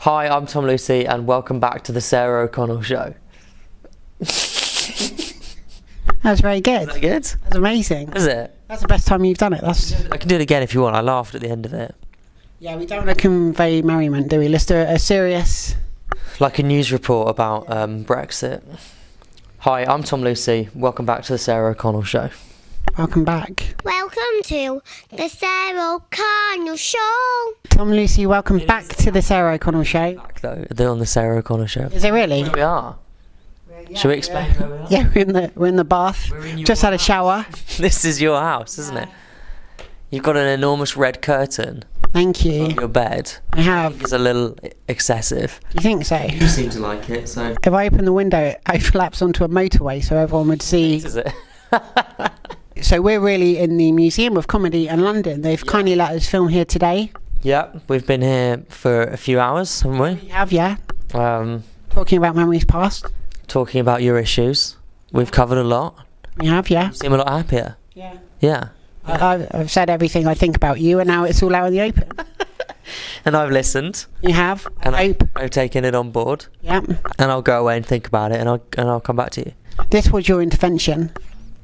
Hi, I'm Tom Lucy, and welcome back to the Sarah O'Connell Show. That's very good. Is that good? That's amazing. Is it? That's the best time you've done it. I can do it again if you want. I laughed at the end of it. Yeah, we don't want to convey merriment, do we? Let's do a serious... Like a news report about Brexit. Hi, I'm Tom Lucy. Welcome back to the Sarah O'Connell Show. Welcome back. Welcome to the Sarah O'Connell Show. Tom Lucy, welcome back to the Sarah O'Connell Show. Back though, they're on the Sarah O'Connell Show. Is it really? Here we are. Should we explain where we are? Yeah, we're in the bath. Just had a shower. This is your house, isn't it? You've got an enormous red curtain Thank you. on your bed. I have. It's a little excessive. You think so? You seem to like it, so... If I open the window, it overlaps onto a motorway, so everyone would see. Is it? So we're really in the Museum of Comedy in London. They've kindly let us film here today. Yeah, we've been here for a few hours, haven't we? We have, yeah. Um, Talking about memories past. talking about your issues. We've covered a lot. We have, yeah. You seem a lot happier. Yeah. Yeah. I've said everything I think about you, and now it's all out in the open. And I've listened. You have. And I hope. I've taken it on board. Yeah. And I'll go away and think about it, and I'll come back to you. This was your intervention.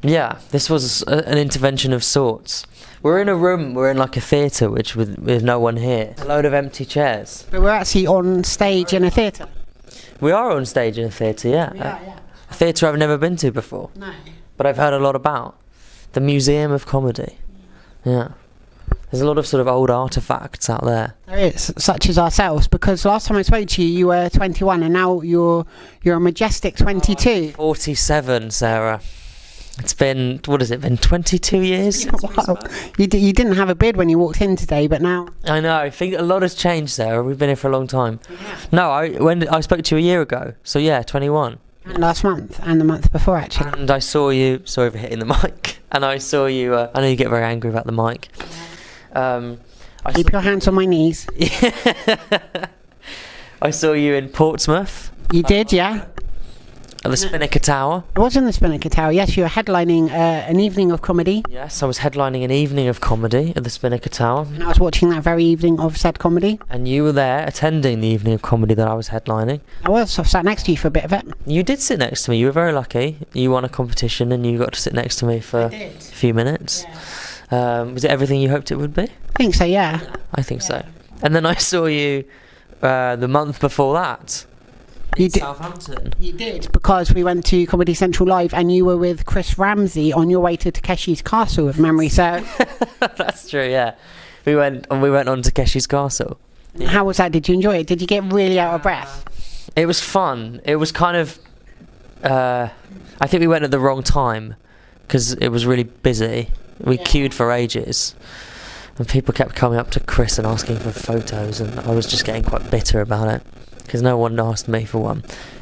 Yeah, this was an intervention of sorts. We're in a room, we're in like a theatre, which with no one here. A load of empty chairs. But we're actually on stage in a theatre. We are on stage in a theatre, yeah. Yeah. A theatre I've never been to before, No. but I've heard a lot about. The Museum of Comedy. Yeah. There's a lot of sort of old artefacts out there. There is, such as ourselves, because last time I spoke to you, you were 21, and now you're a majestic 22. 47, Sarah. It's been, what has it been, 22 years? Wow. You didn't have a beard when you walked in today, but now... I know, I think a lot has changed, Sarah. We've been here for a long time. No, when I spoke to you a year ago, so yeah, 21. And last month, and the month before, actually. And I saw you, sorry for hitting the mic, and I saw you, I know you get very angry about the mic. Keep your hands on my knees. I saw you in Portsmouth. You did, yeah? At the Spinnaker Tower. I was in the Spinnaker Tower, yes. You were headlining an evening of comedy. Yes, I was headlining an evening of comedy at the Spinnaker Tower. And I was watching that very evening of said comedy. And you were there attending the evening of comedy that I was headlining. I sat next to you for a bit of it. You did sit next to me. You were very lucky. You won a competition and you got to sit next to me for a few minutes. Yeah. Was it everything you hoped it would be? I think so, yeah. I think so. And then I saw you the month before that. You In did. Southampton. You did, because we went to Comedy Central Live and you were with Chris Ramsey on your way to Takeshi's Castle, if memory serves. That's true, yeah. We went on to Takeshi's Castle. How was that? Did you enjoy it? Did you get really out of breath? It was fun. It was kind of... I think we went at the wrong time because it was really busy. We queued for ages. And people kept coming up to Chris and asking for photos, and I was just getting quite bitter about it. Because no one asked me for one.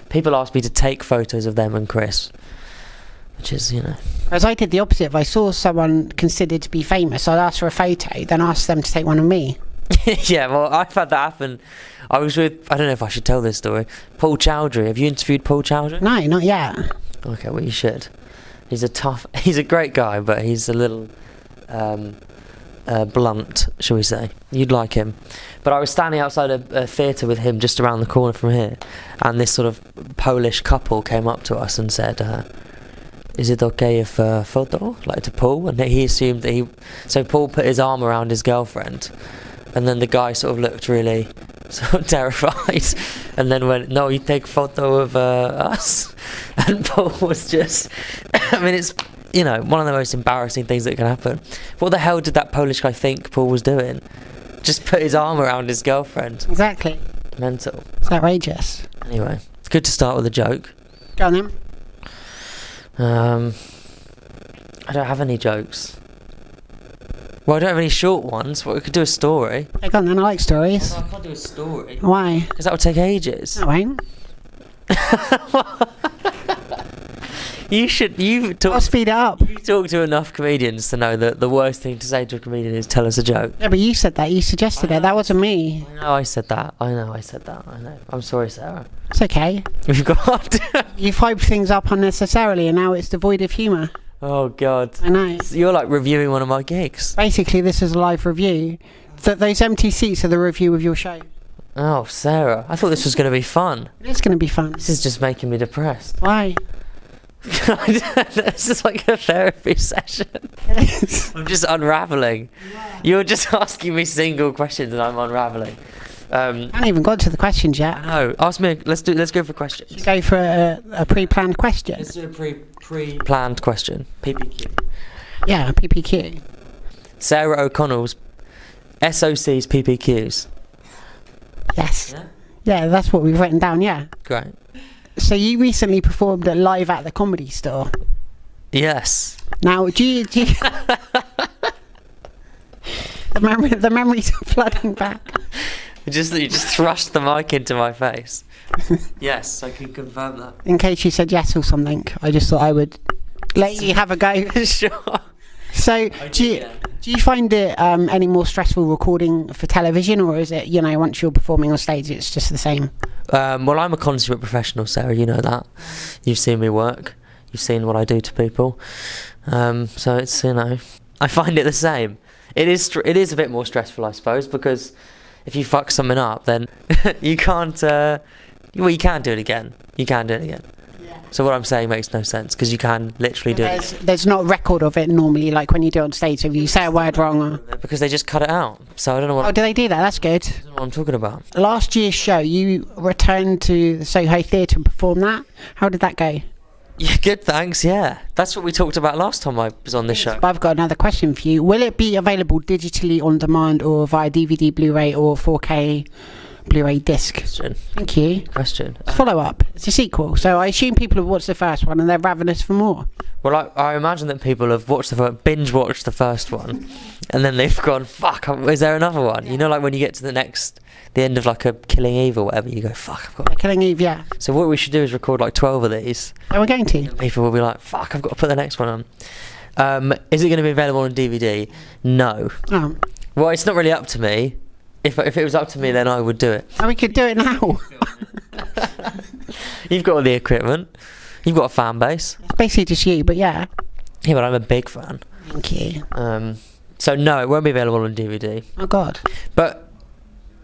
People asked me to take photos of them and Chris, which is, you know. Whereas I did the opposite. If I saw someone considered to be famous, I'd ask for a photo, then ask them to take one of me. Yeah, well, I've had that happen. I was with, I don't know if I should tell this story, Paul Chowdhury. Have you interviewed Paul Chowdhury? No, not yet. Okay, well, you should. He's a great guy, but he's a little blunt, shall we say. You'd like him. But I was standing outside a theatre with him just around the corner from here, and this sort of Polish couple came up to us and said, is it okay if photo, like to Paul? And he assumed that so Paul put his arm around his girlfriend, and then the guy sort of looked really sort of terrified, and then went, no, you take photo of us. And Paul was just, I mean, it's, you know, one of the most embarrassing things that can happen. What the hell did that Polish guy think Paul was doing? Just put his arm around his girlfriend. Exactly. Mental. It's outrageous. Anyway, it's good to start with a joke. Go on then. I don't have any jokes. Well, I don't have any short ones, but we could do a story. Yeah, go on then, I like stories. I can't do a story. Why? Because that would take ages. I won't. I'll speed it up. You talk to enough comedians to know that the worst thing to say to a comedian is tell us a joke. Yeah, but you said that. You suggested it. That wasn't me. I know I said that. I know. I'm sorry, Sarah. It's okay. We've got... You've hyped things up unnecessarily, and now it's devoid of humour. Oh, God. I know. You're like reviewing one of my gigs. Basically, this is a live review. Those empty seats are the review of your show. Oh, Sarah, I thought this was going to be fun. It is going to be fun. This is just making me depressed. Why? This is like a therapy session. I'm just unraveling. You're just asking me single questions and I'm unraveling. I haven't even got to the questions yet. I know. Ask me. Let's go for questions. Should we go for a pre-planned question? Let's do a pre-planned question. PPQ. Yeah, PPQ. Sarah O'Connell's SOC's PPQs. Yes. Yeah? Yeah, that's what we've written down, yeah. Great. So you recently performed live at the Comedy Store. Yes. Now, do you the memories are flooding back. You just thrust the mic into my face. Yes, I can confirm that. In case you said yes or something, I just thought I would let you have a go. Sure. So, do you find it any more stressful recording for television, or is it, once you're performing on stage, it's just the same? Well, I'm a consummate professional, Sarah. You know that. You've seen me work. You've seen what I do to people. So it's I find it the same. It is a bit more stressful, I suppose, because if you fuck something up, then you can't. You can do it again. You can do it again. So what I'm saying makes no sense because you can literally do it. There's not a record of it normally, like when you do it on stage. So if you say a word wrong, or because they just cut it out. So I don't know what. Oh, do they do that? That's good. I don't know what I'm talking about. Last year's show, you returned to the Soho Theatre and performed that. How did that go? Yeah, good. Thanks. Yeah, that's what we talked about last time I was on this show. But I've got another question for you. Will it be available digitally on demand or via DVD, Blu-ray, or 4K? Blu-ray disc. Question. Thank you. Question. Follow up. It's a sequel, so I assume people have watched the first one and they're ravenous for more. Well, I imagine that people have binge watched the first one, and then they've gone, "Fuck, is there another one?" You know, like when you get to the end of like a Killing Eve or whatever, you go, "Fuck, I've got." Killing Eve, yeah. So what we should do is record like 12 of these. Are we going to? People will be like, "Fuck, I've got to put the next one on." Is it going to be available on DVD? No. Oh. Well, it's not really up to me. If it was up to me, then I would do it. Oh, we could do it now. You've got all the equipment. You've got a fan base. It's basically just you, but yeah. Yeah, but I'm a big fan. Thank you. So no, it won't be available on DVD. Oh God. But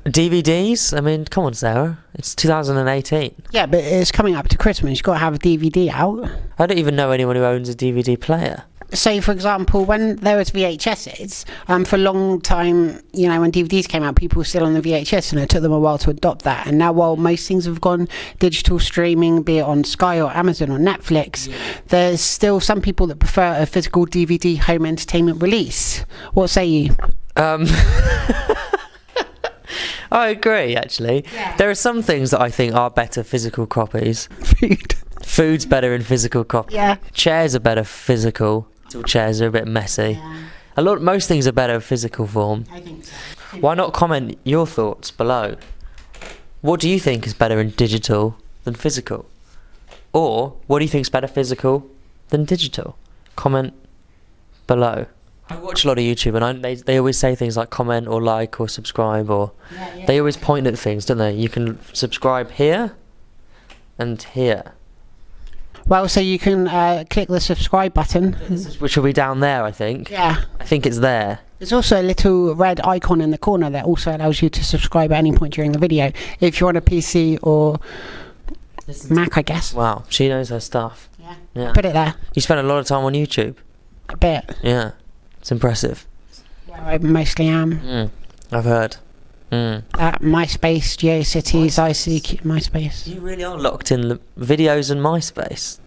DVDs? I mean, come on, Sarah. It's 2018. Yeah, but it's coming up to Christmas. You've got to have a DVD out. I don't even know anyone who owns a DVD player. So, for example, when there was VHSs, for a long time, when DVDs came out, people were still on the VHS, and it took them a while to adopt that. And now, while most things have gone digital streaming, be it on Sky or Amazon or Netflix, there's still some people that prefer a physical DVD home entertainment release. What say you? I agree, actually. Yeah. There are some things that I think are better physical copies. Food's better in physical copy. Yeah. Chairs are better physical. Chairs are a bit messy. Yeah. Most things are better physical form. I think so. Why not comment your thoughts below? What do you think is better in digital than physical? Or what do you think is better physical than digital? Comment below. I watch a lot of YouTube and they always say things like comment or like or subscribe or they always point at things, don't they? You can subscribe here and here. Well, so you can click the subscribe button. Which will be down there, I think. Yeah. I think it's there. There's also a little red icon in the corner that also allows you to subscribe at any point during the video. If you're on a PC or Mac, I guess. Wow, she knows her stuff. Yeah. Put it there. You spend a lot of time on YouTube. A bit. Yeah. It's impressive. Where I mostly am. I've heard. At MySpace, GeoCities, ICQ, MySpace. You really are locked in the videos and MySpace.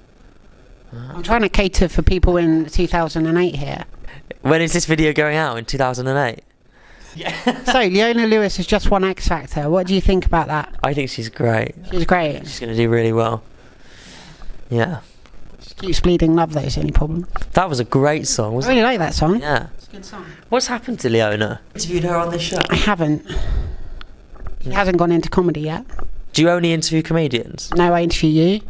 I'm trying to cater for people in 2008 here. When is this video going out? In 2008? Yeah. So, Leona Lewis has just won X Factor. What do you think about that? I think she's great. She's great. She's going to do really well. Yeah. She keeps bleeding love, though, is the only problem. That was a great song, I wasn't really like that song. it? Yeah. It's a good song. What's happened to Leona? Interviewed her on this show. I haven't. She hasn't gone into comedy yet. Do you only interview comedians? No, I interview you.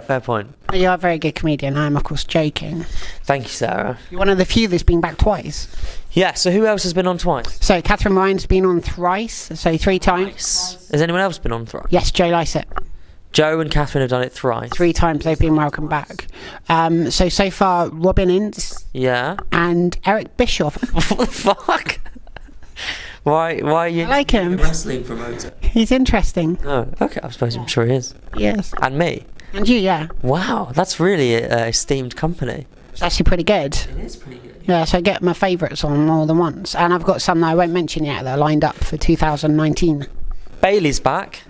Fair point. You are a very good comedian. I am, of course, joking. Thank you, Sarah. You're one of the few that's been back twice. Yeah, so who else has been on twice? So, Catherine Ryan's been on thrice, so 3 times. Has anyone else been on thrice? Yes, Joe Lycett. Joe and Catherine have done it thrice. 3 times they've been welcomed back. So far, Robin Ince Yeah. and Eric Bischoff. What the fuck? Why are you I like him. a wrestling promoter? He's interesting. Oh, okay. I'm sure he is. Yes. And me. And you, yeah. Wow, that's really a esteemed company. It's actually pretty good. It is pretty good. Yeah, so I get my favourites on more than once. And I've got some that I won't mention yet that are lined up for 2019. Bailey's back.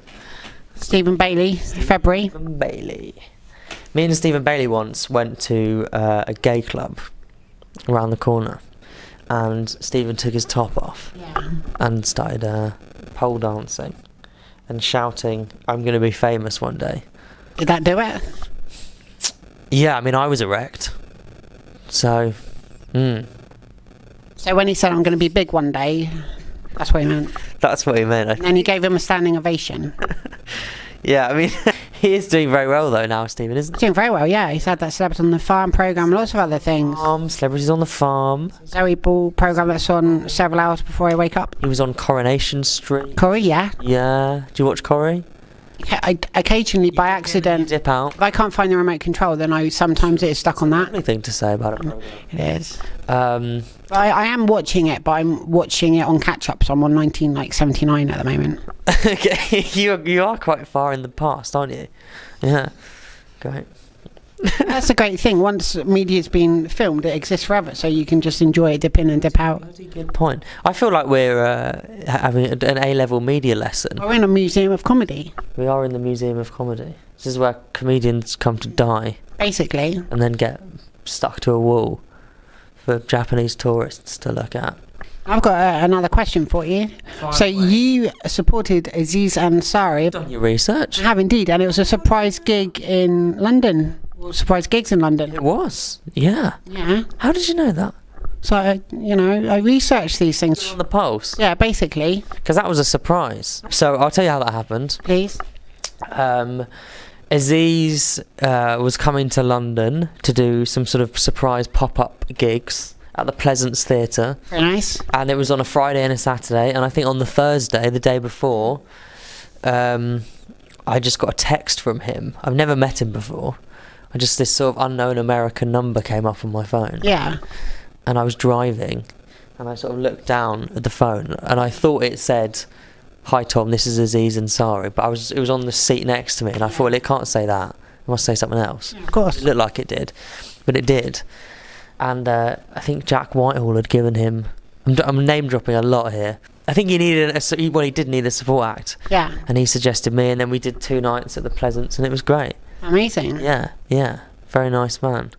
Stephen Bailey, February. Stephen Bailey. Me and Stephen Bailey once went to a gay club around the corner, and Stephen took his top off Yeah. and started pole dancing and shouting, "I'm going to be famous one day." Did that do it? Yeah, I mean, I was erect. So, So when he said, I'm going to be big one day, that's what he meant. that's what he meant. And then he gave him a standing ovation. Yeah, I mean, he is doing very well though now, Stephen, isn't he? Doing very well, yeah. He's had that Celebrity on the Farm programme, lots of other things. Celebrities on the Farm. Zoe Ball programme that's on several hours before I wake up. He was on Coronation Street. Corey, yeah. Yeah. Do you watch Corrie? I occasionally, by accident, Dip out. if I can't find the remote control, then sometimes it is stuck on that. Anything to say about it? It is. Um, I am watching it, but I'm watching it on catch up, so I'm on 1979 at the moment. okay, you are quite far in the past, aren't you? Yeah. Great. That's a great thing. Once media's been filmed, it exists forever, so you can just enjoy it, dip in and dip out. Bloody good point. I feel like we're having an A-level media lesson. We're in a museum of comedy, We are in the Museum of Comedy. This is where comedians come to die basically. and then get stuck to a wall for Japanese tourists to look at. I've got another question for you. So you supported Aziz Ansari. Done your research? I have indeed, and it was a surprise gig in London. Surprise gigs in London. It was. Yeah. Yeah. How did you know that? So I researched these things. On the Pulse? Yeah, basically. Because that was a surprise. So I'll tell you how that happened. Please. Aziz was coming to London to do some sort of surprise pop-up gigs at the Pleasance Theatre, Very nice. and it was on a Friday and a Saturday, and I think on the Thursday, the day before, I just got a text from him. I've never met him before. This sort of unknown American number came up on my phone, Yeah. and I was driving, and I sort of looked down at the phone, and I thought it said, "Hi Tom, this is Aziz Ansari," but it was on the seat next to me, and I thought, well, it can't say that. It must say something else. Of course. It looked like it did, but it did. And I think Jack Whitehall had given him... I'm name dropping a lot here. I think he did need a support act, Yeah. and he suggested me, and then we did 2 nights at the Pleasance, and it was great. Amazing. Yeah, very nice man.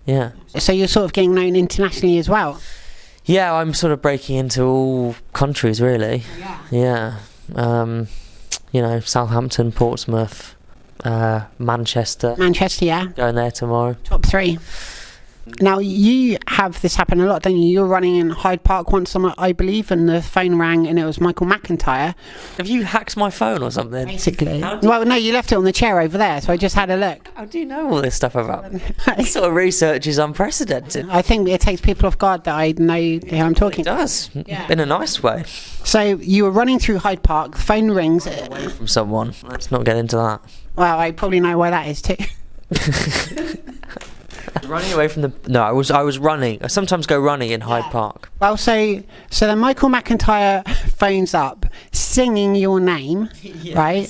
Yeah. So you're sort of getting known internationally as well. Yeah, I'm sort of breaking into all countries, really. Yeah. Yeah. Southampton, Portsmouth, Manchester. Manchester, yeah. Going there tomorrow. Top 3. Now, you have this happen a lot, don't you? You were running in Hyde Park once, I believe, and the phone rang and it was Michael McIntyre, Have you hacked my phone or something? basically. How do- Well, no, you left it on the chair over there, so I just had a look. How do you know all this stuff about me? This sort of research is unprecedented. I think it takes people off guard that I know who I'm It talking. does, Yeah. in a nice way. So you were running through Hyde Park, the phone rings. From someone. Let's not get into that. Well, I probably know why that is too. Running away from the... No, I was running. I sometimes go running in Hyde Park. Well, so then Michael McIntyre phones up singing your name, right?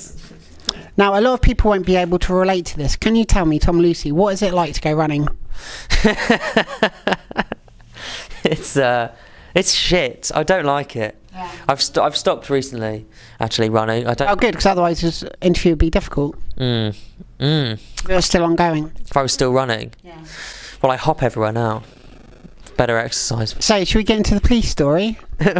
Now, a lot of people won't be able to relate to this. Can you tell me, Tom Lucy, what is it like to go running? It's shit. I don't like it. Yeah. I've stopped recently, actually, running. I don't... Oh, good, because otherwise this interview would be difficult. If it was still ongoing. If I was still running. Yeah. Well, I hop everywhere now. Better exercise. So, should we get into the police story?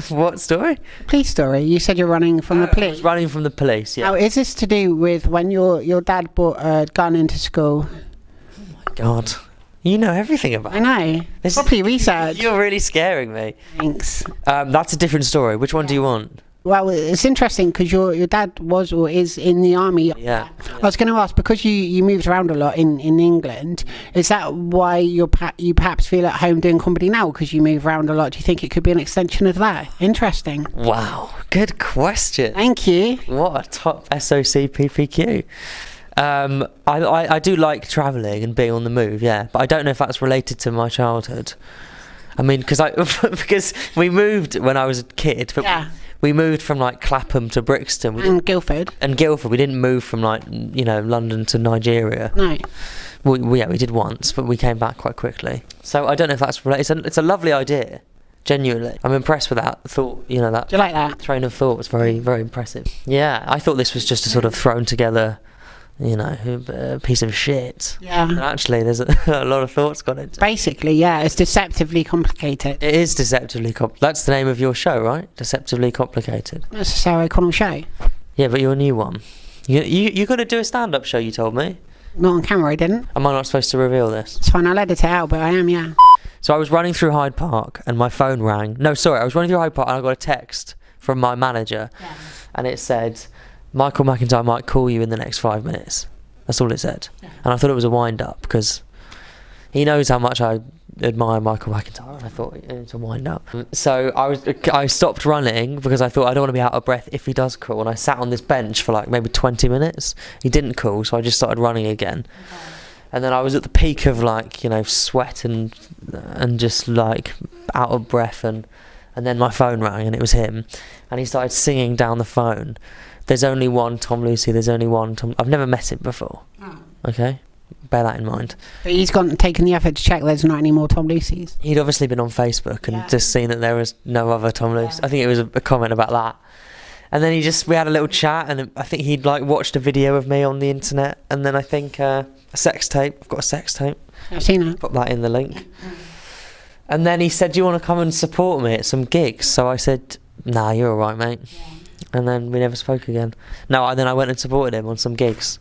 What story? Police story. You said you're running from the I was police. running from the police, yeah. Now, is this to do with when your dad brought a gun into school? God. You know everything about I know. This- Properly researched. You're really scaring me. Thanks. That's a different story. Which one do you want? Well, it's interesting because your dad was or is in the army. Yeah. I was going to ask, because you moved around a lot in England, is that why you perhaps feel at home doing comedy now, because you move around a lot? Do you think it could be an extension of that? Interesting. Wow. Good question. Thank you. What a top SOC PPQ. I do like travelling and being on the move, yeah, but I don't know if that's related to my childhood. I mean, because we moved when I was a kid, but Yeah. we moved from like Clapham to Brixton. And Guildford. And Guildford. We didn't move from like, you know, London to Nigeria. No. Yeah, we did once, but we came back quite quickly. So I don't know if that's related. It's a lovely idea, genuinely. I'm impressed with that thought, you know, that Do you like that? train of thought was very, very impressive. Yeah, I thought this was just a sort of thrown together, you know, a piece of shit. Yeah. And actually, there's a lot of thoughts gone into it. Basically, yeah, it's deceptively complicated. It is deceptively That's the name of your show, right? Deceptively Complicated. That's a Sarah O'Connell show. Yeah, but your new one. You got to do a stand-up show, you told me. Not on camera, I didn't. Am I not supposed to reveal this? It's fine, I'll edit it out, but I am, yeah. So I was running through Hyde Park and my phone rang. No, sorry, I was running through Hyde Park and I got a text from my manager. Yeah. And it said, Michael McIntyre might call you in the next 5 minutes. That's all it said. Yeah. And I thought it was a wind-up because he knows how much I admire Michael McIntyre, and I thought it's a wind-up. So I stopped running because I thought I don't want to be out of breath if he does call. And I sat on this bench for like maybe 20 minutes. He didn't call, so I just started running again. Okay. And then I was at the peak of like, you know, sweat and just like out of breath, and then my phone rang and it was him, and he started singing down the phone, "There's only one Tom Lucy, there's only one Tom." I've never met him before. Oh. Okay, bear that in mind. But he's taken the effort to check there's not any more Tom Lucys. He'd obviously been on Facebook and Yeah. just seen that there was no other Tom Lucy. Yeah. I think it was a comment about that. And then we had a little chat, and I think he'd like watched a video of me on the internet, and then I think a sex tape. I've got a sex tape. I've seen it. Put that in the link. And then he said, "Do you want to come and support me at some gigs?" So I said, "Nah, you're all right, mate." And then we never spoke again. No, then I went and supported him on some gigs.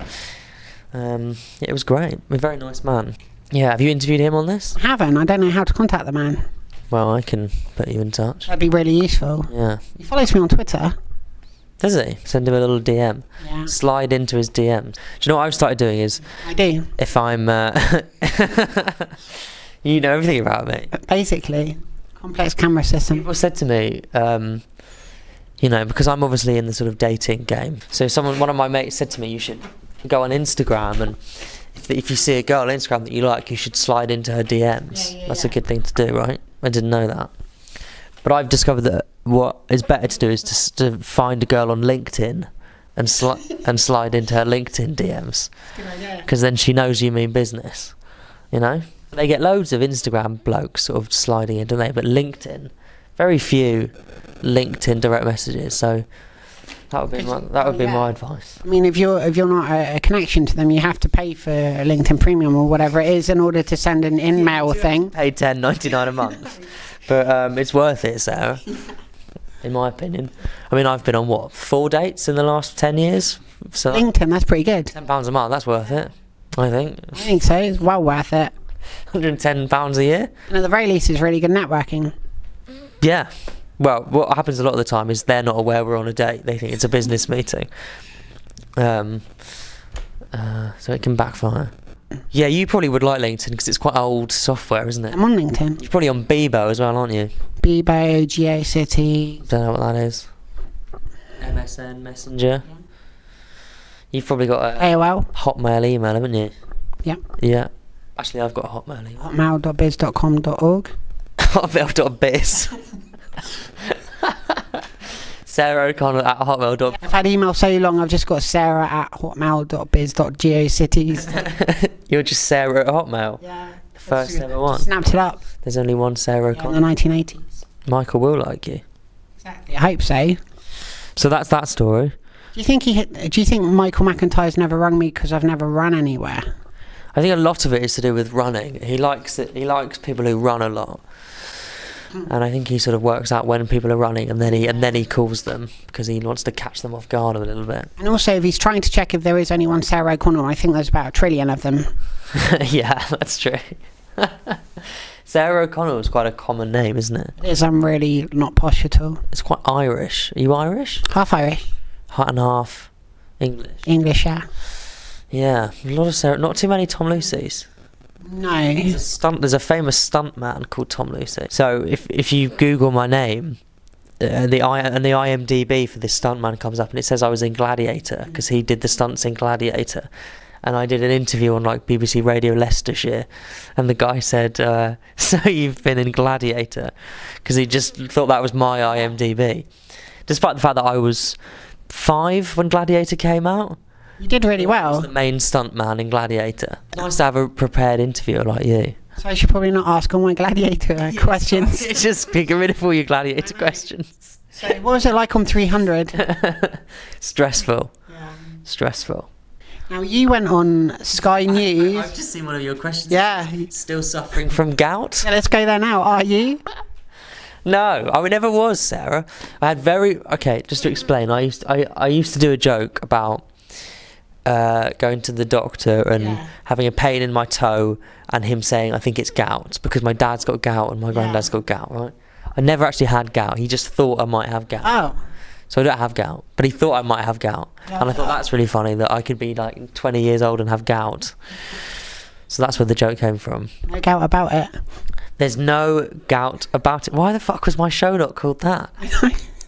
It was great. A very nice man. Yeah, have you interviewed him on this? I haven't. I don't know how to contact the man. Well, I can put you in touch. That'd be really useful. Yeah. He follows me on Twitter. Does he? Send him a little DM. Yeah. Slide into his DMs. Do you know what I've started doing is, I do. if I'm... you know everything about me. Basically, complex camera system. People said to me, you know, because I'm obviously in the sort of dating game. So one of my mates said to me, you should go on Instagram, and if you see a girl on Instagram that you like, you should slide into her DMs. Yeah, That's a good thing to do, right? I didn't know that. But I've discovered that what is better to do is to find a girl on LinkedIn and slide into her LinkedIn DMs. Because then she knows you mean business, you know? They get loads of Instagram blokes sort of sliding in, don't they? But LinkedIn, very few LinkedIn direct messages. So that would be my advice. I mean, if you're not a connection to them, you have to pay for a LinkedIn Premium or whatever it is in order to send an in-mail thing. Pay $10.99 a month, but it's worth it, Sarah. In my opinion. I mean, I've been on 4 dates in the last 10 years. So LinkedIn, that's pretty good. £10 a month, that's worth it. I think. I think so. It's well worth it. £110 a year. And at the very least, it's really good networking. Yeah. Well, what happens a lot of the time is they're not aware we're on a date. They think it's a business meeting. So it can backfire. Yeah, you probably would like LinkedIn because it's quite old software, isn't it? I'm on LinkedIn. You're probably on Bebo as well, aren't you? Bebo, GeoCity. Don't know what that is. MSN, Messenger. You've probably got a AOL. Hotmail email, haven't you? Yep. Yeah. Actually, I've got a Hotmail email. Hotmail.biz.com.org. Hotmail.biz. Sarah O'Connell at hotmail.biz. I've had email so long, I've just got Sarah at hotmail.biz.geocities. You're just Sarah at Hotmail. Yeah. The first ever one. Snapped it up. There's only one Sarah In O'Connell. the 1980s. Michael will like you. Exactly. I hope so. So that's that story. Do you think Michael McIntyre's never rung me because I've never run anywhere? I think a lot of it is to do with running. He likes it. He likes people who run a lot. And I think he sort of works out when people are running, and then he calls them because he wants to catch them off guard a little bit. And also, if he's trying to check if there is any one Sarah O'Connell, I think there's about 1 trillion of them. Yeah, that's true. Sarah O'Connell is quite a common name, isn't it? It is. I'm really not posh at all. It's quite Irish. Are you Irish? Half Irish. Half and half English. English, yeah. Yeah, a lot of Sarah. Not too many Tom Lucys. No. There's a famous stunt man called Tom Lucy. So if you Google my name, the IMDb for this stunt man comes up, and it says I was in Gladiator because he did the stunts in Gladiator, and I did an interview on like BBC Radio Leicestershire, and the guy said, "So you've been in Gladiator," because he just thought that was my IMDb, despite the fact that I was 5 when Gladiator came out. You did really I was well. the main stuntman in Gladiator. Nice to have a prepared interviewer like you. So I should probably not ask all my Gladiator questions. It's just get rid of all your Gladiator questions. So what was it like on 300? Stressful. Yeah. Stressful. Now you went on Sky News. I've just seen one of your questions. Yeah. Still suffering from gout? Yeah, let's go there now. Are you? No, I never was, Sarah. I had okay, just to explain, I used to do a joke about going to the doctor and having a pain in my toe and him saying I think it's gout because my dad's got gout and my granddad's got gout, right? I never actually had gout. He just thought I might have gout. Oh. So I don't have gout, but he thought I might have gout. Yeah. And I thought that's really funny that I could be like 20 years old and have gout. So that's where the joke came from. No doubt about it. There's no gout about it. Why the fuck was my show not called that?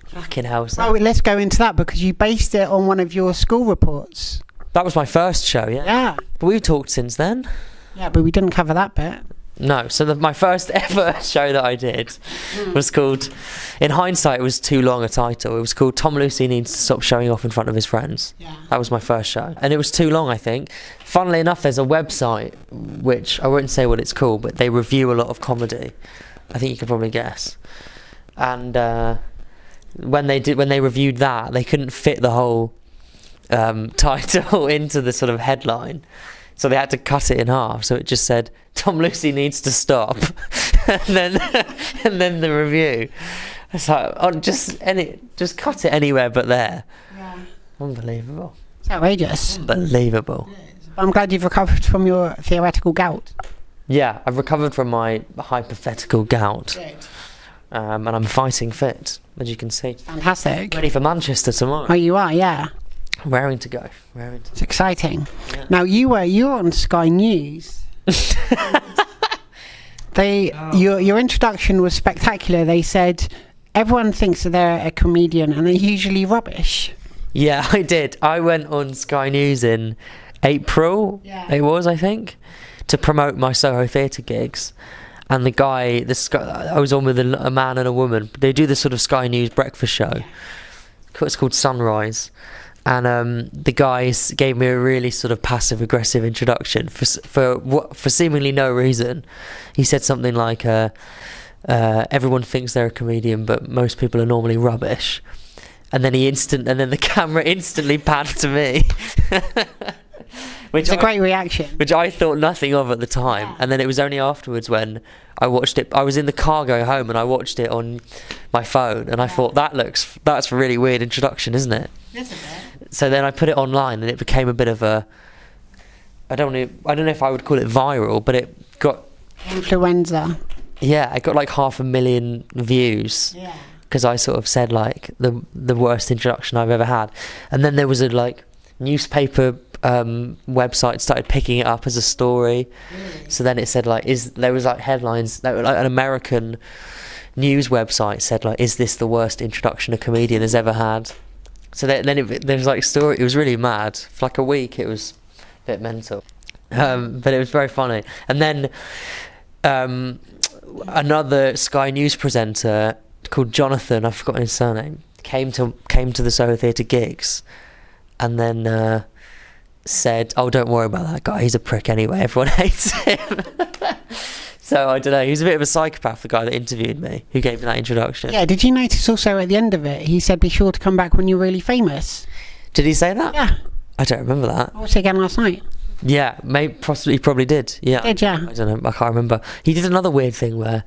Fucking hell, Sam. Well, let's go into that because you based it on one of your school reports. That was my first show, yeah? Yeah. But we've talked since then. Yeah, but we didn't cover that bit. No, so my first ever show that I did was called, in hindsight it was too long a title, it was called Tom Lucy Needs to Stop Showing Off in Front of His Friends. Yeah. That was my first show. And it was too long, I think. Funnily enough, there's a website, which I won't say what it's called, but they review a lot of comedy. I think you can probably guess. And when they reviewed that, they couldn't fit the whole title into the sort of headline. So they had to cut it in half. So it just said, Tom Lucy needs to stop. and then the review. It's like, oh, just cut it anywhere but there. Yeah. Unbelievable. It's outrageous. Unbelievable. I'm glad you've recovered from your theoretical gout. Yeah, I've recovered from my hypothetical gout. And I'm fighting fit, as you can see. Fantastic. Ready for Manchester tomorrow. Oh, you are, yeah. Raring to go. It's exciting. Yeah. Now you were on Sky News. Your introduction was spectacular. They said everyone thinks that they're a comedian and they're usually rubbish. Yeah, I did. I went on Sky News in April. Yeah. It was, I think, to promote my Soho Theatre gigs. And I was on with a man and a woman. They do this sort of Sky News breakfast show. Yeah. It's called Sunrise. And the guys gave me a really sort of passive-aggressive introduction for seemingly no reason. He said something like, "Everyone thinks they're a comedian, but most people are normally rubbish." And then the camera instantly panned to me, It's a great reaction. which I thought nothing of at the time. Yeah. And then it was only afterwards when I watched it. I was in the car going home, and I watched it on my phone, and I thought that's a really weird introduction, isn't it? Isn't it? So then I put it online, and it became a bit of a, I don't know if I would call it viral, but it got, Influenza. yeah, I got like 500,000 views Yeah. because I sort of said like the worst introduction I've ever had. And then there was a like newspaper website started picking it up as a story. Really? So then it said like, there was like headlines, like an American news website said like, is this the worst introduction a comedian has ever had? So then there was like story. It was really mad. For like a week, it was a bit mental, but it was very funny. And then another Sky News presenter called Jonathan, I've forgotten his surname, came to the Soho Theatre gigs, and then said, "Oh, don't worry about that guy. He's a prick anyway. Everyone hates him." So I don't know. He was a bit of a psychopath, the guy that interviewed me, who gave me that introduction. Yeah, did you notice also at the end of it, he said, "Be sure to come back when you're really famous"? Did he say that? Yeah. I don't remember that. I watched it again last night. Yeah, he probably did. Yeah. Did, yeah. I don't know. I can't remember. He did another weird thing where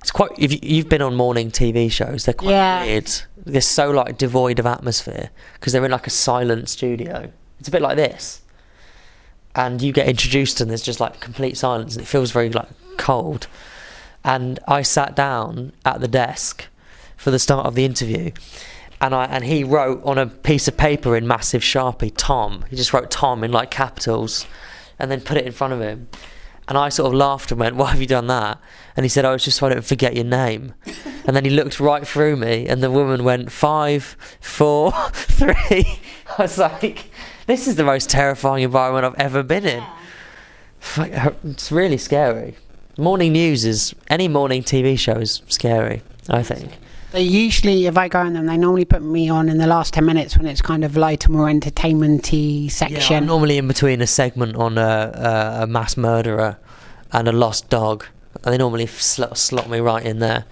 it's quite. If you've been on morning TV shows, they're quite weird. They're so like devoid of atmosphere because they're in like a silent studio. It's a bit like this, and you get introduced and there's just like complete silence and it feels very like cold. And I sat down at the desk for the start of the interview, and he wrote on a piece of paper in massive Sharpie, Tom. He just wrote Tom in like capitals, and then put it in front of him. And I sort of laughed and went, "Why have you done that?" And he said, "Oh, it's just so I don't forget your name." And then he looked right through me, and the woman went, 5, 4, 3. I was like, This is the most terrifying environment I've ever been in. It's really scary. Morning news is... Any morning TV show is scary, I think. They usually, if I go on them, they normally put me on in the last 10 minutes when it's kind of lighter, more entertainment-y section. Yeah, I'm normally in between a segment on a mass murderer and a lost dog. And they normally slot me right in there.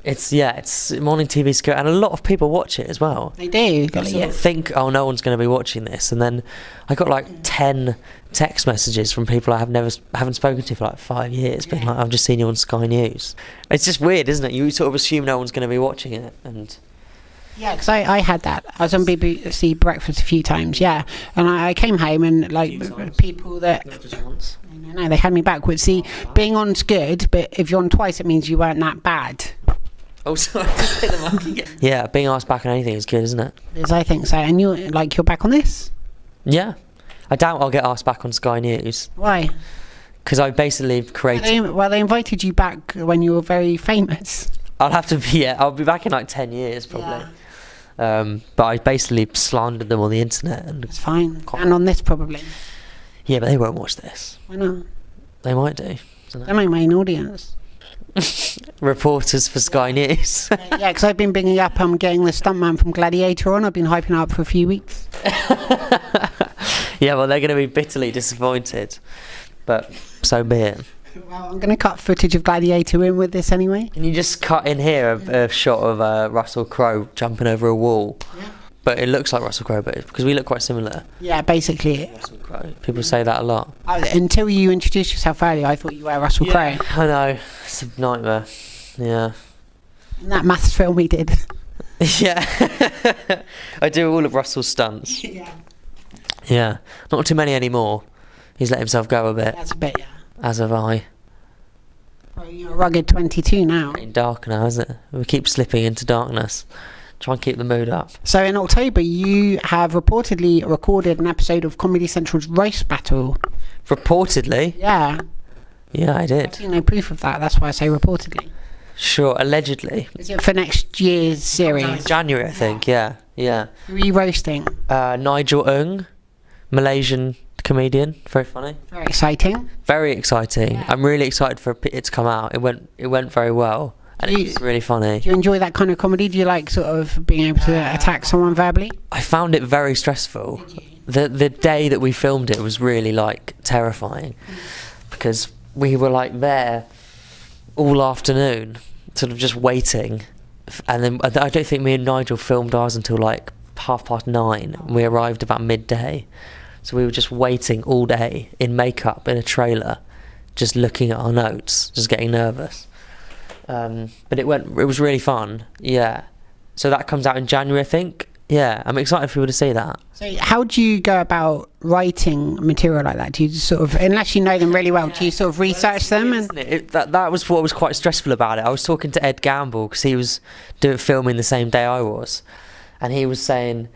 It's morning TV scary, and a lot of people watch it as well. They do. I think, oh, no one's going to be watching this, and then I got like 10 text messages from people I haven't spoken to for like 5 years, being like, I've just seen you on Sky News. It's just weird, isn't it? You sort of assume no one's going to be watching it, and yeah, because I had that. I was on BBC Breakfast a few times, yeah, and I came home and like people that not just once. No, they had me back. Would see being on's good, but if you're on twice, it means you weren't that bad. Oh, sorry. Yeah, being asked back on anything is good, isn't it? Yes, I think so. And you're back on this? Yeah. I doubt I'll get asked back on Sky News. Why? Because I basically created... Well, they invited you back when you were very famous. I'll be back in like 10 years, probably. Yeah. But I basically slandered them on the internet. And it's fine. And on this, probably. Yeah, but they won't watch this. Why not? They might do. They're my main audience. Reporters for Sky News. Yeah, because I've been bringing up getting the stuntman from Gladiator on. I've been hyping up for a few weeks. Yeah, well, they're going to be bitterly disappointed, but so be it. Well, I'm going to cut footage of Gladiator in with this anyway. Can you just cut in here a shot of Russell Crowe jumping over a wall? Yeah. But it looks like Russell Crowe, because we look quite similar. Yeah, basically. Russell Crowe. People say that a lot. Until you introduced yourself earlier, I thought you were Russell Crowe. I know. It's a nightmare. Yeah. In that maths film we did. Yeah. I do all of Russell's stunts. Yeah. Yeah. Not too many anymore. He's let himself go a bit. That's a bit, yeah. As have I. Well, you're a rugged 22 now. Getting dark now, isn't it? We keep slipping into darkness. Try and keep the mood up. So in October, you have reportedly recorded an episode of Comedy Central's Roast Battle. Reportedly? Yeah. Yeah, I did. I've seen no proof of that. That's why I say reportedly. Sure, allegedly. Is it for next year's series? January, I think. Yeah. Who are you roasting? Nigel Ng, Malaysian comedian. Very funny. Very exciting. Very exciting. Yeah. I'm really excited for it to come out. It went very well. And it's really funny. Do you enjoy that kind of comedy? Do you like sort of being able to attack someone verbally? I found it very stressful. The day that we filmed it was really like terrifying because we were like there all afternoon, sort of just waiting. And then I don't think me and Nigel filmed ours until like 9:30. We arrived about midday. So we were just waiting all day in makeup in a trailer, just looking at our notes, just getting nervous. But it was really fun. Yeah. So that comes out in January, I think. Yeah, I'm excited for people to see that. So how do you go about writing material like that? Do you just sort of, unless you know them really well, do you sort of research them? And that was what was quite stressful about it. I was talking to Ed Gamble because he was filming the same day I was, and he was saying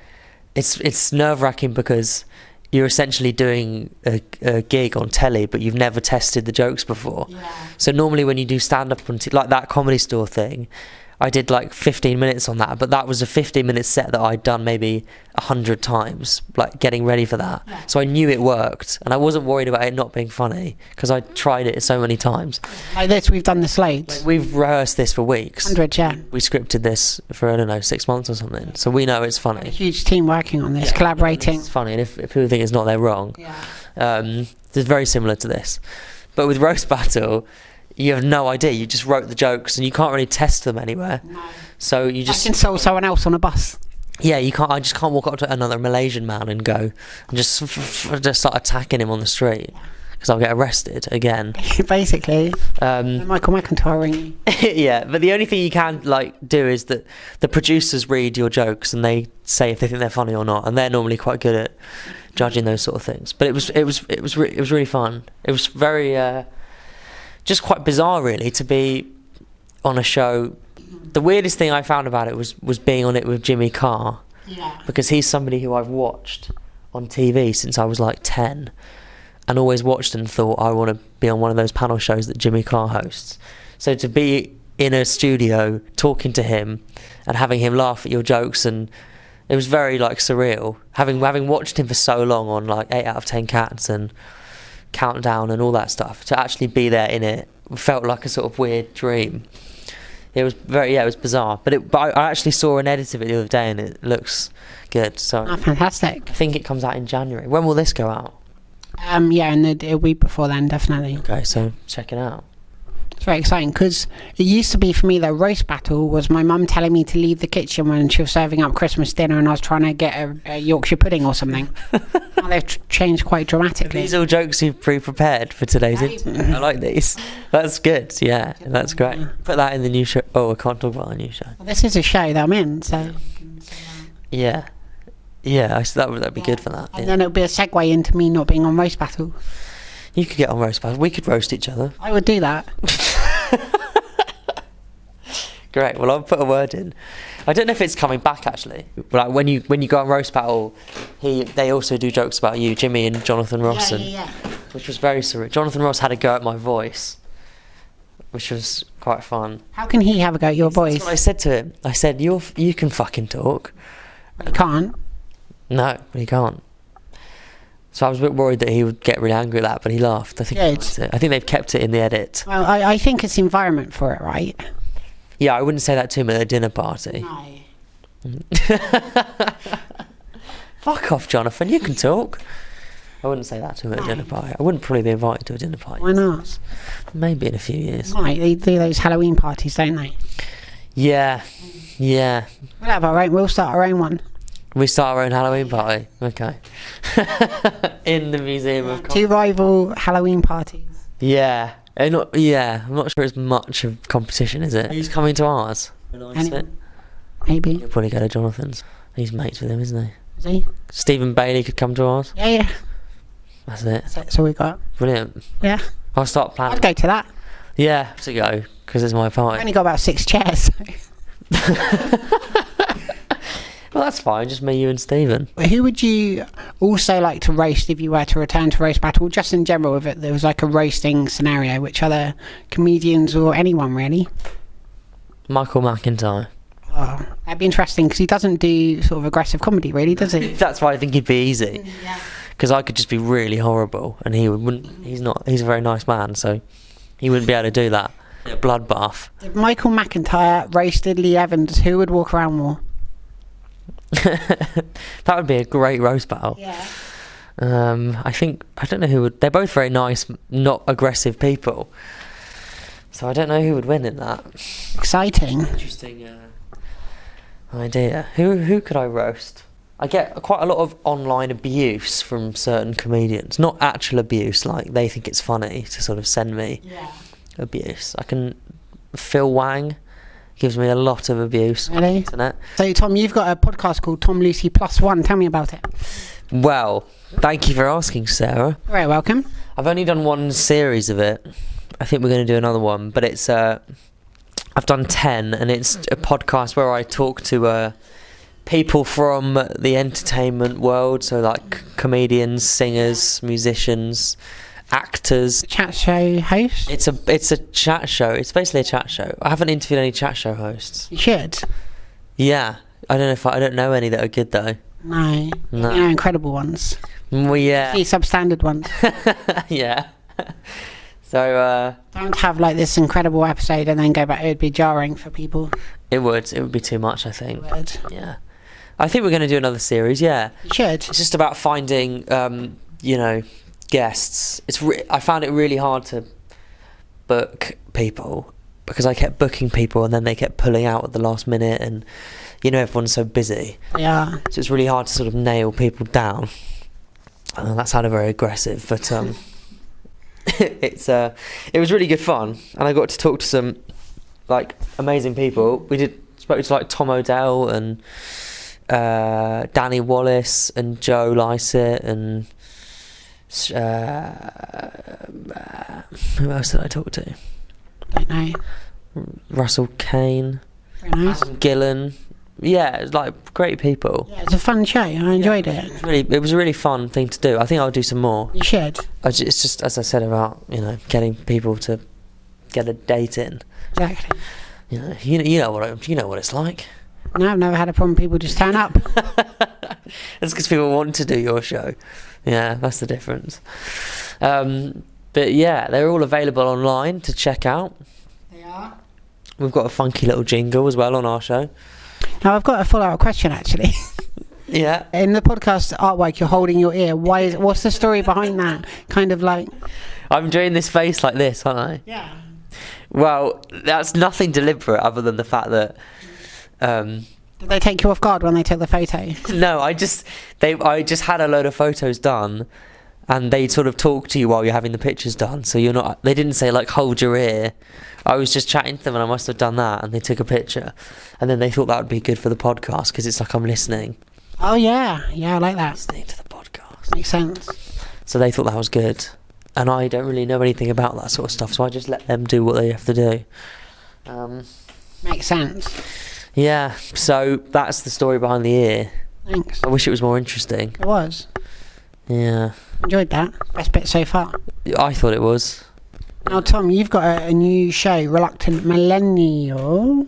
it's nerve-wracking because you're essentially doing a gig on telly, but you've never tested the jokes before. Yeah. So normally when you do stand-up on like that Comedy Store thing, I did like 15 minutes on that, but that was a 15-minute set that I'd done maybe 100 times, like getting ready for that. Yeah. So I knew it worked, and I wasn't worried about it not being funny because I tried it so many times. Like this, we've done this loads. Like we've rehearsed this for weeks. 100, yeah. We scripted this for, I don't know, 6 months or something. So we know it's funny. A huge team working on this, collaborating. It's funny, and if people think it's not, they're wrong. Yeah. It's very similar to this. But with Roast Battle, you have no idea. You just wrote the jokes and you can't really test them anywhere. No. So you just... I can sell someone else on a bus. Yeah, you can't. I just can't walk up to another Malaysian man and go and just start attacking him on the street because I'll get arrested again. Basically. Michael McIntyre. Yeah, but the only thing you can like do is that the producers read your jokes and they say if they think they're funny or not, and they're normally quite good at judging those sort of things. But it was really fun. It was very just quite bizarre, really, to be on a show. The weirdest thing I found about it was being on it with Jimmy Carr. Yeah. Because he's somebody who I've watched on TV since I was like 10 and always watched and thought I want to be on one of those panel shows that Jimmy Carr hosts. So to be in a studio talking to him and having him laugh at your jokes and It was very like surreal, having watched him for so long on like 8 out of 10 Cats and Countdown and all that stuff. To actually be there in it felt like a sort of weird dream. It was it was bizarre. But I actually saw an edit of it the other day and it looks good. So Oh, fantastic. I think it comes out in January. When will this go out? Yeah, and a week before then, definitely. Okay, so check it out. It's very exciting because it used to be for me, the roast battle was my mum telling me to leave the kitchen when she was serving up Christmas dinner and I was trying to get a Yorkshire pudding or something. Now they've changed quite dramatically. These are all jokes you've pre-prepared for today's interview. I like these. That's good. Yeah, that's great. Put that in the new show. Oh, I can't talk about the new show. Well, this is a show that I'm in, so... Yeah. That'd be good for that. And Yeah. then it'll be a segue into me not being on roast battle. You could get on roast battle. We could roast each other. I would do that. Great. Well, I'll put a word in. I don't know if it's coming back actually. Like when you go on roast battle, they also do jokes about you, Jimmy and Jonathan Ross, which was very surreal. Jonathan Ross had a go at my voice, which was quite fun. How can he have a go at your voice? That's what I said to him. I said, you can fucking talk. He can't. No, he can't. So I was a bit worried that he would get really angry at that, but he laughed. I think he liked it. I think they've kept it in the edit. Well, I think it's the environment for it, right? Yeah, I wouldn't say that to him at a dinner party. No. Fuck off, Jonathan. You can talk. I wouldn't say that to him at a dinner party. I wouldn't probably be invited to a dinner party. Why not? Maybe in a few years. Right, they do those Halloween parties, don't they? Yeah. We'll have our own. We'll start our own one. We start our own Halloween party. Okay. In the Museum of Two rival Halloween parties. Yeah. I'm not sure it's much of competition, is it? Who's coming to ours? Maybe. You'll probably go to Jonathan's. He's mates with him, isn't he? Is he? Stephen Bailey could come to ours. Yeah. That's it. That's all we got. Brilliant. Yeah. I'll start planning. I'd go to that. Yeah, to go, because it's my I've party. only got about 6 chairs. Well, that's fine. Just me, you and Stephen. Who would you also like to roast if you were to return to roast battle? Just in general, if there was like a roasting scenario, which other comedians or anyone really? Michael McIntyre. Oh, that'd be interesting because he doesn't do sort of aggressive comedy, really, does he? That's why I think he'd be easy. Yeah. Because I could just be really horrible, and he wouldn't. He's not. He's a very nice man, so he wouldn't be able to do that. A bloodbath. If Michael McIntyre roasted Lee Evans, who would walk around more? That would be a great roast battle. Yeah. I don't know who would. They're both very nice, not aggressive people. So I don't know who would win in that. Exciting. Interesting idea. Who could I roast? I get quite a lot of online abuse from certain comedians. Not actual abuse, like they think it's funny to sort of send me abuse. Phil Wang gives me a lot of abuse on the Really? internet. So, Tom, you've got a podcast called Tom Lucy Plus One. Tell me about it. Well, thank you for asking, Sarah. You're very welcome. I've only done one series of it. I think we're going to do another one, but it's I've done 10, and it's a podcast where I talk to people from the entertainment world, so like comedians, singers, musicians, actors. Chat show host. It's a chat show. It's basically a chat show. I haven't interviewed any chat show hosts. You should. Yeah, I don't know any that are good though. No. No. You know, incredible ones. Well, yeah. The substandard ones. Yeah. So Don't have like this incredible episode and then go back. It would be jarring for people. it would be too much, I think. It would. Yeah. I think we're going to do another series. Yeah. You should. It's just about finding guests. I found it really hard to book people because I kept booking people and then they kept pulling out at the last minute, and everyone's so busy. Yeah. So it's really hard to sort of nail people down. That sounded very aggressive, but it was really good fun, and I got to talk to some like amazing people. Spoke to like Tom Odell and Danny Wallace and Joe Lycett and who else did I talk to? Don't know. Russell Kane, Very nice. Adam Gillan. Yeah, it's like great people. Yeah, it's a fun show. I enjoyed it. It was a really fun thing to do. I think I'll do some more. You should. It's just as I said about getting people to get a date in. Exactly. You know what it's like. No, I've never had a problem. People just turn up. That's because people want to do your show. Yeah, that's the difference. But yeah, they're all available online to check out. They are. We've got a funky little jingle as well on our show. Now, I've got a follow-up question, actually. Yeah. In the podcast artwork, you're holding your ear. What's the story behind that? Kind of like... I'm doing this face like this, aren't I? Yeah. Well, that's nothing deliberate other than the fact that... Did they take you off guard when they took the photo? No, I just had a load of photos done, and they sort of talk to you while you're having the pictures done. So you're not. They didn't say like hold your ear. I was just chatting to them, and I must have done that, and they took a picture, and then they thought that would be good for the podcast because it's like I'm listening. Oh yeah, I like that. Listening to the podcast. Makes sense. So they thought that was good, and I don't really know anything about that sort of stuff, so I just let them do what they have to do. Makes sense. Yeah, so that's the story behind the ear. Thanks. I wish it was more interesting. It was. Yeah. Enjoyed that. Best bit so far. I thought it was. Now, Tom, you've got a new show, Reluctant Millennial.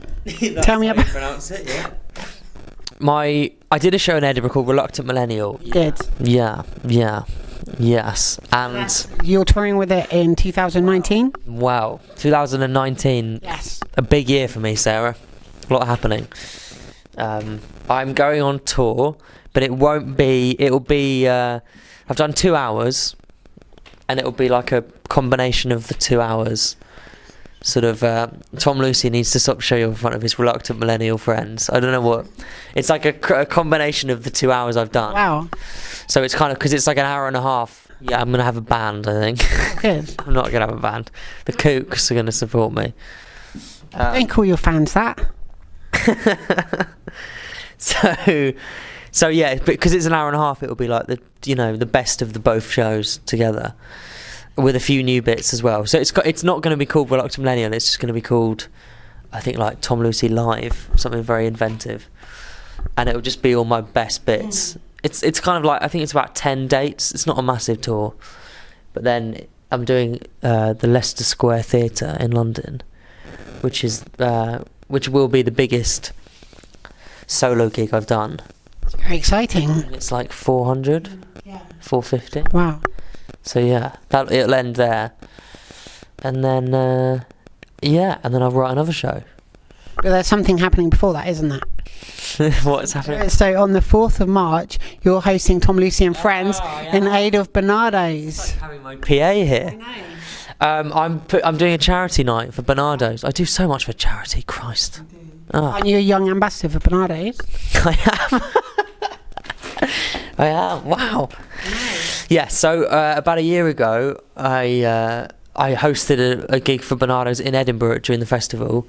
Tell me about... pronounce it, yeah. I did a show in Edinburgh called Reluctant Millennial. You did. Yeah, yes. And you're touring with it in 2019? wow, 2019. Yes. A big year for me, Sarah. A lot happening. I'm going on tour, but it'll be I've done 2 hours, and it'll be like a combination of the 2 hours. Sort of Tom Lucy needs to stop showing in front of his reluctant millennial friends. I don't know what. It's like a combination of the 2 hours I've done. Wow. So it's kind of, because it's like an hour and a half. Yeah, I'm going to have a band, I think. Good. I'm not going to have a band. The Kooks are going to support me. Don't call your fans that. So yeah, because it's an hour and a half, it'll be like the best of the both shows together, with a few new bits as well. So it's not going to be called Reluctant Millennial. It's just going to be called, I think, like Tom Lucy Live, something very inventive, and it'll just be all my best bits. It's kind of like, I think it's about 10 dates. It's not a massive tour, but then I'm doing the Leicester Square Theatre in London, which will be the biggest solo gig I've done. It's very exciting. And it's like 400, 450. Wow. So yeah, it'll end there, and then I'll write another show. But there's something happening before that, isn't there? What's happening? So on the 4th of March, you're hosting Tom Lucy and Friends in aid of Bernardo's. It's like having my PA here. I'm doing a charity night for Bernardo's. I do so much for charity, Christ. Oh. Aren't you a young ambassador for Bernardo's? I am. Wow. Yeah, so about a year ago, I hosted a gig for Bernardo's in Edinburgh during the festival,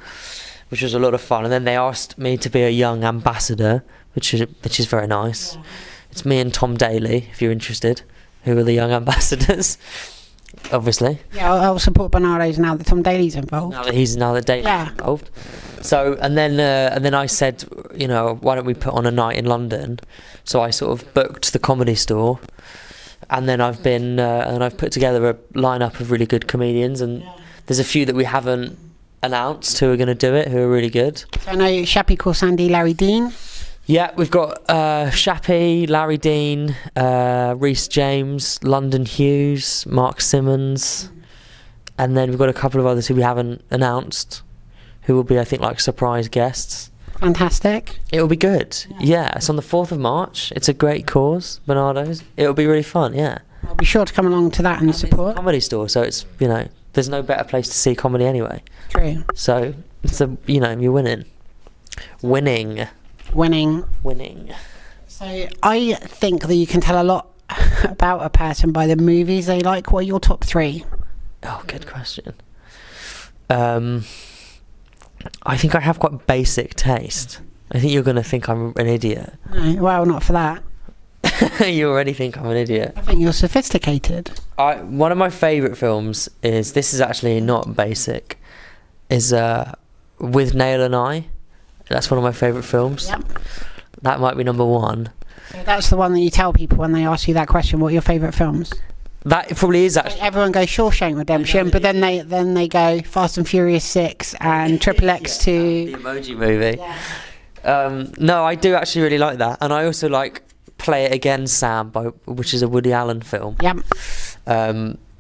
which was a lot of fun. And then they asked me to be a young ambassador, which is very nice. Yeah. It's me and Tom Daly, if you're interested, who are the young ambassadors, obviously. Yeah, I'll support Bernardo's now that Tom Daly's involved. Now that Daly's involved. So and then I said, why don't we put on a night in London? So I sort of booked the Comedy Store. And then I've put together a lineup of really good comedians, and there's a few that we haven't announced who are going to do it, who are really good. So I know Shappy, Corsandi, Larry Dean. Yeah, we've got Shappy, Larry Dean, Rhys James, London Hughes, Mark Simmons, and then we've got a couple of others who we haven't announced, who will be, I think, like surprise guests. Fantastic. It'll be good. Yeah, it's on the 4th of March. It's a great cause, Bernardo's. It'll be really fun, yeah. I'll be sure to come along to that and support. It's a Comedy Store, so it's, there's no better place to see comedy anyway. True. So, you're winning. Winning. So, I think that you can tell a lot about a person by the movies they like. What are your top 3? Oh, good question. I think I have quite basic taste. I think you're going to think I'm an idiot. No, well, not for that. You already think I'm an idiot. I think you're sophisticated. One of my favourite films this is actually not basic, is With Nail and I. That's one of my favourite films. Yep. That might be number 1. So that's the one that you tell people when they ask you that question, what are your favourite films? That probably is actually. Everyone goes Shawshank Redemption, but then they go Fast and Furious 6 and Triple X2. The Emoji Movie. No, I do actually really like that, and I also like Play It Again, Sam, which is a Woody Allen film. Yep.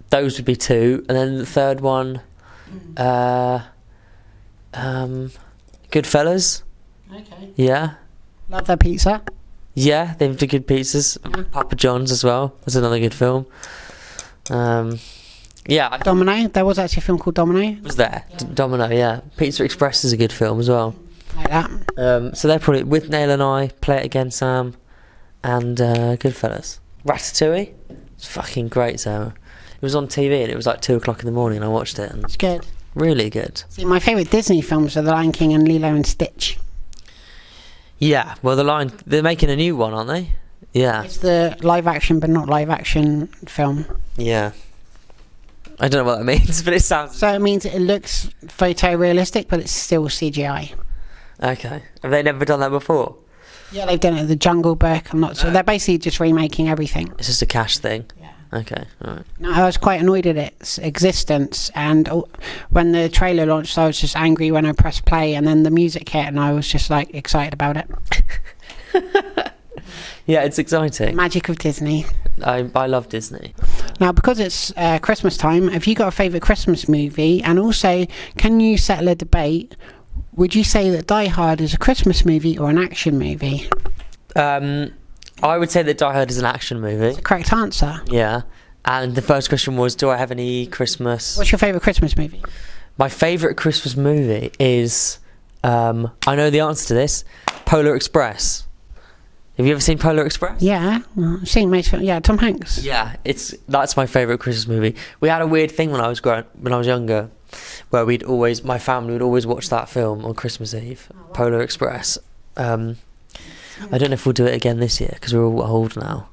Those would be two, and then the third one, Goodfellas. Okay. Yeah, Love their pizza. yeah, they've done good pizzas. Yeah. Papa John's as well. That's another good film. Yeah, I Domino. There was actually a film called Domino. was there. Domino, yeah. Pizza Express is a good film as well. Like that. So they're probably With Nail and I, Play It Again, Sam, and Goodfellas. Ratatouille. It's fucking great, Sam. It was on TV and it was like 2 o'clock in the morning and I watched it and It's good. really good. See, my favourite Disney films are The Lion King and Lilo and Stitch. Yeah, well they're making a new one, aren't they? Yeah. It's the live action but not live action film. Yeah. I don't know what that means, but it sounds... So it means it looks photorealistic but it's still CGI. Okay. Have they never done that before? Yeah, they've done it. The Jungle Book. I'm not sure. They're basically just remaking everything. It's just a cash thing? Yeah. Okay, alright. No, I was quite annoyed at its existence, and when the trailer launched, I was just angry when I pressed play, and then the music hit, and I was just like excited about it. Yeah, it's exciting. Magic of Disney. I love Disney. Now, because it's Christmas time, have you got a favourite Christmas movie? And also, can you settle a debate? Would you say that Die Hard is a Christmas movie or an action movie? I would say that Die Hard is an action movie. Correct answer. Yeah. And the first question was, do I have any Christmas... What's your favourite Christmas movie? My favourite Christmas movie is... I know the answer to this. Polar Express. Have you ever seen Polar Express? Yeah, well, I've seen most. Yeah, Tom Hanks. Yeah, that's my favourite Christmas movie. We had a weird thing when I was younger, where my family would always watch that film on Christmas Eve, Polar Express. I don't know if we'll do it again this year because we're all old now.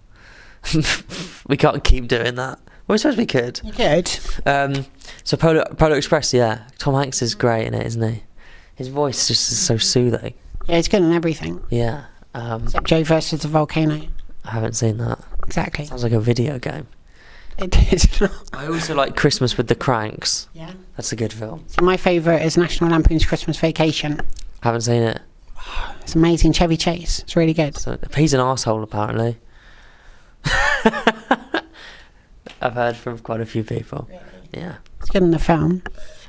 We can't keep doing that. Well, I suppose we could. You could. So Polar Express, yeah. Tom Hanks is great in it, isn't he? His voice just is so soothing. Yeah, it's good in everything. Yeah. Except Joe versus the volcano. I haven't seen that. Exactly. Sounds like a video game. It is. I also like Christmas with the Cranks. Yeah. That's a good film. So my favourite is National Lampoon's Christmas Vacation. Haven't seen it. It's amazing. Chevy Chase. It's really good. So he's an arsehole apparently. I've heard from quite a few people. Really? Yeah. It's good in the film.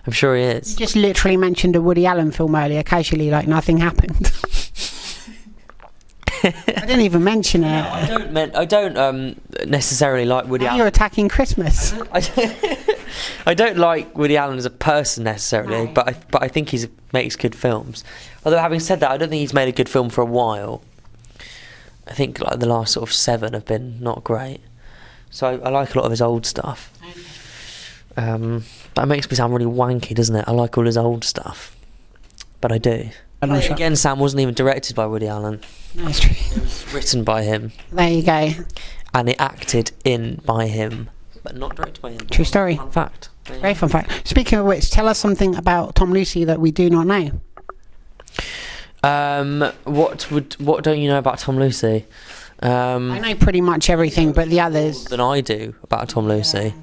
I'm sure he You is. just literally mentioned a Woody Allen film earlier, casually, like nothing happened. I didn't even mention it. I don't necessarily like Woody Now Allen. you're attacking Christmas. I don't like Woody Allen as a person necessarily, No. but I think he makes good films. Although having said that, I don't think he's made a good film for a while. I think like the last sort of 7 have been not great. So I like a lot of his old stuff. That makes me sound really wanky, doesn't it? I like all his old stuff, but I do. I'm not sure. Again, Sam wasn't even directed by Woody Allen. That's true. It was written by him, There you go. and it acted in by him, but not directed by him. True story. Fun fact. Very fun fact. Speaking of which, tell us something about Tom Lucy that we do not know. What don't you know about Tom Lucy? I know pretty much everything, but the others. Than I do about Tom Lucy.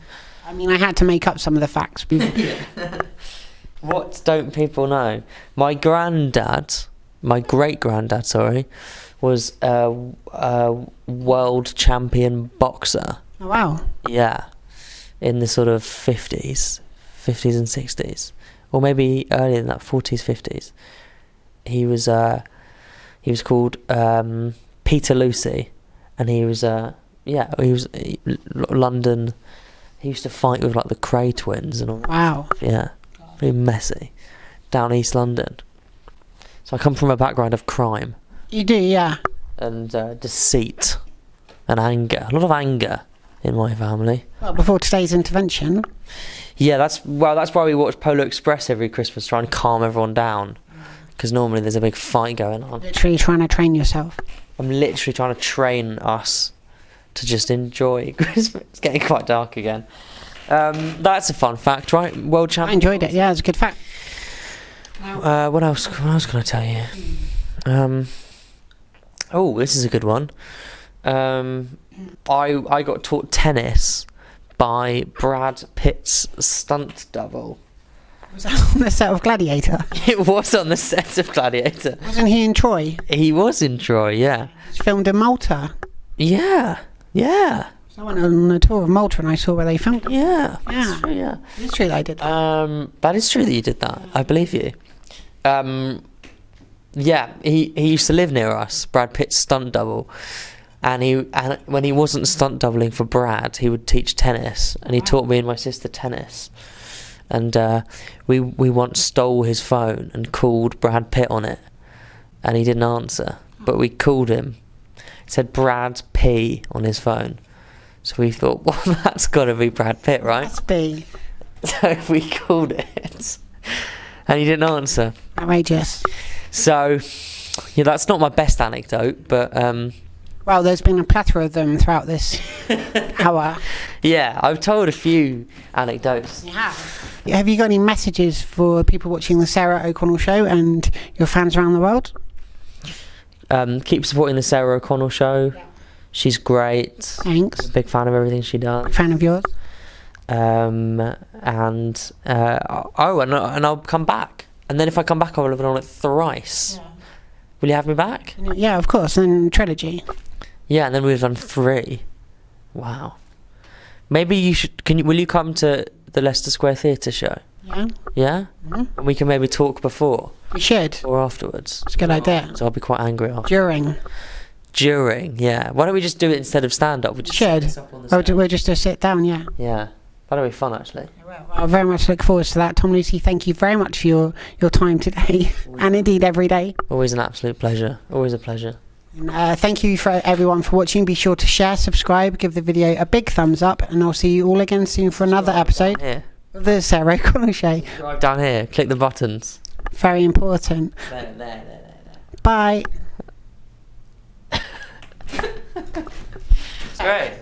I mean, I had to make up some of the facts. What don't people know? My great granddad, sorry, was a world champion boxer. Oh, wow. Yeah, in the sort of 50s and 60s, or maybe earlier than that, 40s, 50s. He was called Peter Lucy, and he was London. He used to fight with like the Cray twins and all that. Wow. Yeah, really messy, down East London. So I come from a background of crime You do, yeah. and deceit and anger. A lot of anger in my family. Well, before today's intervention. Yeah, that's why we watch Polar Express every Christmas, try and calm everyone down. Because normally there's a big fight going on. Literally trying to train yourself. I'm literally trying to train us to just enjoy Christmas. It's getting quite dark again. That's a fun fact, right? World I champion. enjoyed it. Yeah, it's a good fact. What else can I tell you? Oh, this is a good one. I got taught tennis by Brad Pitt's stunt double. Was that on the set of Gladiator? It was on the set of Gladiator. Wasn't he in Troy? He was in Troy, yeah. It's filmed in Malta. Yeah. So I went on a tour of Malta and I saw where they filmed it. Yeah. Yeah. That's true, yeah. It's true that I did that. That is true that you did that. I believe you. Yeah, he used to live near us, Brad Pitt's stunt double. And when he wasn't stunt doubling for Brad, he would teach tennis, and he taught me and my sister tennis. And we once stole his phone and called Brad Pitt on it, and he didn't answer. But we called him. It said Brad P on his phone. So we thought, well, that's got to be Brad Pitt, right? Must be. So we called it, and he didn't answer. Outrageous. So, yeah, that's not my best anecdote, but Well, there's been a plethora of them throughout this hour. yeah, I've told a few anecdotes. Yeah. Have you got any messages for people watching the Sarah O'Connell show and your fans around the world? Keep supporting the Sarah O'Connell show. Yeah. She's great. Thanks. Big fan of everything she does. Fan of yours? And I'll come back. And then if I come back, I'll have it on it thrice. Yeah. Will you have me back? Yeah, of course. And trilogy. Yeah, and then we've done 3. Wow. Maybe you should. Will you come to the Leicester Square Theatre show? Yeah. Yeah. Mm-hmm. And we can maybe talk before We should. or afterwards. It's a good idea. So I'll be quite angry after. During. Yeah. Why don't we just do it instead of stand up? We just set Should. this up on the We'll just sit down, yeah. Yeah. That'll be fun actually. Well, I very much look forward to that. Tom Lucy, thank you very much for your time today, and indeed every day. Always an absolute pleasure. Always a pleasure. And, thank you for everyone for watching. Be sure to share, subscribe, give the video a big thumbs up, and I'll see you all again soon for another episode Here. of the Sarah O'Connell Show. Drive down here. Click the buttons. Very important. There. Bye. It's great.